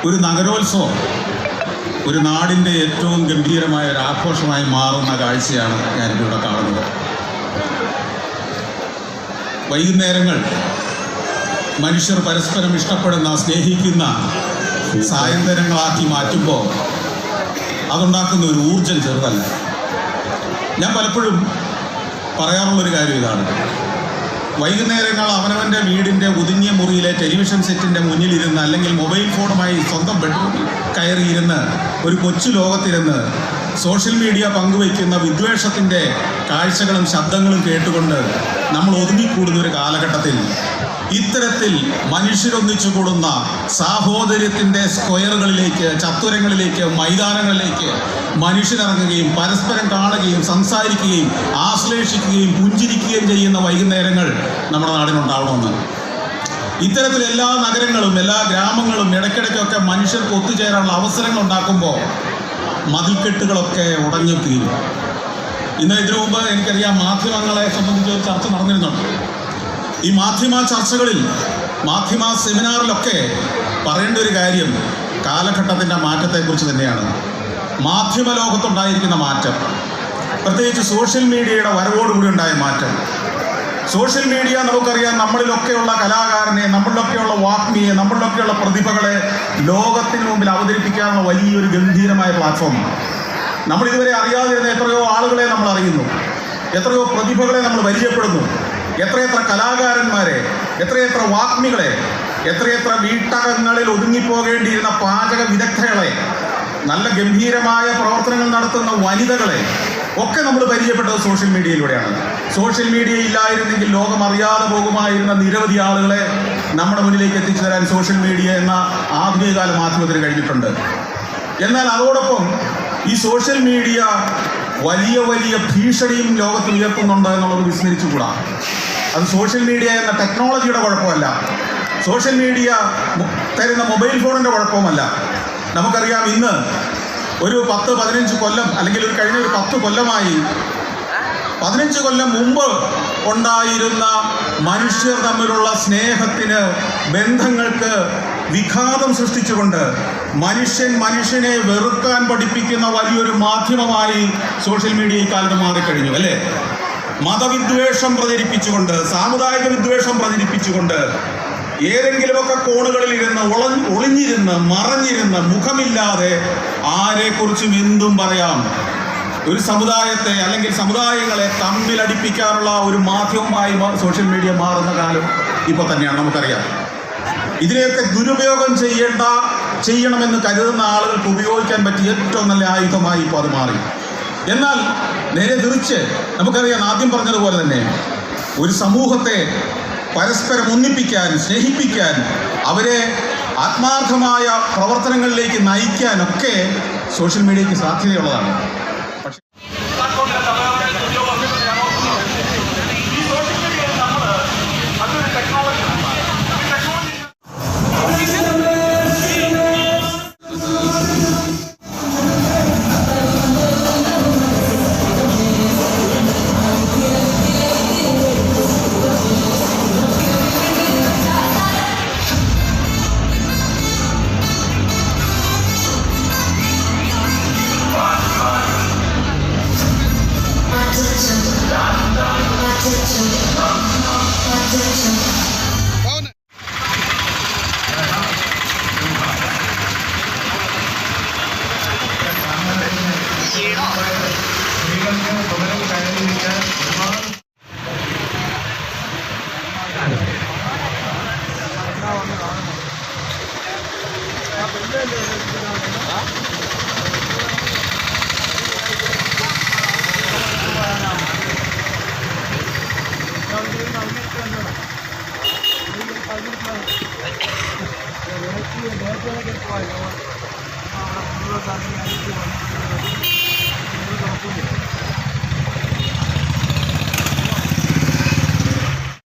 ഒരു നഗരോത്സവം ഒരു നാടിൻ്റെ ഏറ്റവും ഗംഭീരമായ ഒരു ആഘോഷമായി മാറുന്ന കാഴ്ചയാണ് ഞാനിവിടെ കാണുന്നത്. വൈകുന്നേരങ്ങൾ മനുഷ്യർ പരസ്പരം ഇഷ്ടപ്പെടുന്ന, സ്നേഹിക്കുന്ന സായന്തനങ്ങളാക്കി മാറ്റുമ്പോൾ അതുണ്ടാക്കുന്ന ഒരു ഊർജം ചെറുതല്ല. ഞാൻ പലപ്പോഴും പറയാറുള്ളൊരു കാര്യം ഇതാണ്. വൈകുന്നേരങ്ങൾ അവനവൻ്റെ വീടിൻ്റെ ഒതുങ്ങിയ മുറിയിലെ ടെലിവിഷൻ സെറ്റിൻ്റെ മുന്നിലിരുന്ന്, അല്ലെങ്കിൽ മൊബൈൽ ഫോണുമായി സ്വന്തം ബെഡ്റൂമിൽ കയറിയിരുന്ന് ഒരു കൊച്ചു ലോകത്തിരുന്ന് സോഷ്യൽ മീഡിയ പങ്കുവയ്ക്കുന്ന വിദ്വേഷത്തിൻ്റെ കാഴ്ചകളും ശബ്ദങ്ങളും കേട്ടുകൊണ്ട് നമ്മൾ ഒതുങ്ങിക്കൂടുന്ന ഒരു കാലഘട്ടത്തിൽ ഇത്തരത്തിൽ മനുഷ്യരൊന്നിച്ചു കൂടുന്ന സാഹോദര്യത്തിൻ്റെ സ്ക്വയറുകളിലേക്ക്, ചത്തുരങ്ങളിലേക്ക്, മൈതാനങ്ങളിലേക്ക് മനുഷ്യരിറങ്ങുകയും പരസ്പരം കാണുകയും സംസാരിക്കുകയും ആശ്ലേഷിക്കുകയും പുഞ്ചിരിക്കുകയും ചെയ്യുന്ന വൈകുന്നേരങ്ങൾ നമ്മുടെ നാടിനുണ്ടാവണമെന്ന്. ഇത്തരത്തിൽ എല്ലാ നഗരങ്ങളും എല്ലാ ഗ്രാമങ്ങളും ഇടയ്ക്കിടയ്ക്കൊക്കെ മനുഷ്യർക്ക് ഒത്തുചേരാനുള്ള അവസരങ്ങൾ ഉണ്ടാക്കുമ്പോൾ മതിൽക്കെട്ടുകളൊക്കെ ഉടഞ്ഞു തീരും. ഇന്ന് ഇതിനു മുമ്പ് എനിക്കറിയാം മാധ്യമങ്ങളെ സംബന്ധിച്ച് ഒരു ചർച്ച നടന്നിരുന്നുണ്ട്. ഈ മാധ്യമ ചർച്ചകളിൽ, മാധ്യമ സെമിനാറിലൊക്കെ പറയേണ്ട ഒരു കാര്യം കാലഘട്ടത്തിൻ്റെ മാറ്റത്തെക്കുറിച്ച് തന്നെയാണ്. മാധ്യമ ലോകത്തുണ്ടായിരിക്കുന്ന മാറ്റം, പ്രത്യേകിച്ച് സോഷ്യൽ മീഡിയയുടെ വരവോടുകൂടി ഉണ്ടായ മാറ്റം. സോഷ്യൽ മീഡിയ നമുക്കറിയാം നമ്മളിലൊക്കെയുള്ള കലാകാരനെ, നമ്മളിലൊക്കെയുള്ള വാഗ്മിയെ, നമ്മളിലൊക്കെയുള്ള പ്രതിഭകളെ ലോകത്തിന് മുമ്പിൽ അവതരിപ്പിക്കാനുള്ള വലിയൊരു ഗംഭീരമായ പ്ലാറ്റ്ഫോമാണ്. നമ്മൾ ഇതുവരെ അറിയാതിരുന്ന എത്രയോ ആളുകളെ നമ്മൾ അറിയുന്നു, എത്രയോ പ്രതിഭകളെ നമ്മൾ പരിചയപ്പെടുന്നു, എത്രയെത്ര കലാകാരന്മാരെ, എത്രയെത്ര വാഗ്മികളെ, എത്രയെത്ര വീട്ടകങ്ങളിൽ ഒതുങ്ങിപ്പോകേണ്ടിയിരുന്ന പാചക വിദഗ്ധകളെ, നല്ല ഗംഭീരമായ പ്രവർത്തനങ്ങൾ നടത്തുന്ന വനിതകളെ ഒക്കെ നമ്മൾ പരിചയപ്പെട്ടത് സോഷ്യൽ മീഡിയയിലൂടെയാണ്. സോഷ്യൽ മീഡിയ ഇല്ലായിരുന്നെങ്കിൽ ലോകം അറിയാതെ പോകുമായിരുന്ന നിരവധി ആളുകളെ നമ്മുടെ മുന്നിലേക്ക് എത്തിച്ചു തരാൻ സോഷ്യൽ മീഡിയ എന്ന ആധുനികകാല മാധ്യമത്തിന് കഴിഞ്ഞിട്ടുണ്ട്. എന്നാൽ അതോടൊപ്പം ഈ സോഷ്യൽ മീഡിയ വലിയ വലിയ ഭീഷണിയും ലോകത്തിൽ ഉയർത്തുന്നുണ്ട് എന്നുള്ളത് വിസ്മരിച്ചുകൂടാ. അത് സോഷ്യൽ മീഡിയ എന്ന ടെക്നോളജിയുടെ കുഴപ്പമല്ല, സോഷ്യൽ മീഡിയ തരുന്ന മൊബൈൽ ഫോണിൻ്റെ കുഴപ്പവുമല്ല. നമുക്കറിയാം ഇന്ന് ഒരു 10-15 കൊല്ലം, അല്ലെങ്കിൽ ഒരു കഴിഞ്ഞ ഒരു 10 കൊല്ലമായി, 15 കൊല്ലം മുമ്പ് ഉണ്ടായിരുന്ന മനുഷ്യർ തമ്മിലുള്ള സ്നേഹത്തിന്, ബന്ധങ്ങൾക്ക് വിഘാതം സൃഷ്ടിച്ചുകൊണ്ട് മനുഷ്യനെ വെറുക്കാൻ പഠിപ്പിക്കുന്ന വലിയൊരു മാധ്യമമായി സോഷ്യൽ മീഡിയ ഈ കാലത്ത് മാറിക്കഴിഞ്ഞു, അല്ലേ? മതവിദ്വേഷം പ്രചരിപ്പിച്ചുകൊണ്ട്, സാമുദായിക വിദ്വേഷം പ്രചരിപ്പിച്ചുകൊണ്ട് ഏതെങ്കിലുമൊക്കെ കോണുകളിൽ ഇരുന്ന് ഒളിഞ്ഞിരുന്ന് മറഞ്ഞിരുന്ന് മുഖമില്ലാതെ ആരെക്കുറിച്ചും എന്തും പറയാം. ഒരു സമുദായത്തെ അല്ലെങ്കിൽ സമുദായങ്ങളെ തമ്മിലടിപ്പിക്കാനുള്ള ഒരു മാധ്യമമായി സോഷ്യൽ മീഡിയ മാറുന്ന കാലം ഇപ്പോൾ തന്നെയാണ്, നമുക്കറിയാം. ഇതിനെയൊക്കെ ദുരുപയോഗം ചെയ്യണമെന്ന് കരുതുന്ന ആളുകൾക്ക് ഉപയോഗിക്കാൻ പറ്റിയ ഏറ്റവും നല്ല ആയുധമായി ഇപ്പോൾ അത് മാറി. എന്നാൽ നേരെ തിരിച്ച് നമുക്കറിയാം, ആദ്യം പറഞ്ഞതുപോലെ തന്നെ ഒരു സമൂഹത്തെ പരസ്പരം ഒന്നിപ്പിക്കാൻ, സ്നേഹിപ്പിക്കാൻ, അവരെ ആത്മാർത്ഥമായ പ്രവർത്തനങ്ങളിലേക്ക് നയിക്കാനൊക്കെ സോഷ്യൽ മീഡിയയ്ക്ക് സാധ്യതയുള്ളതാണ്. പക്ഷേ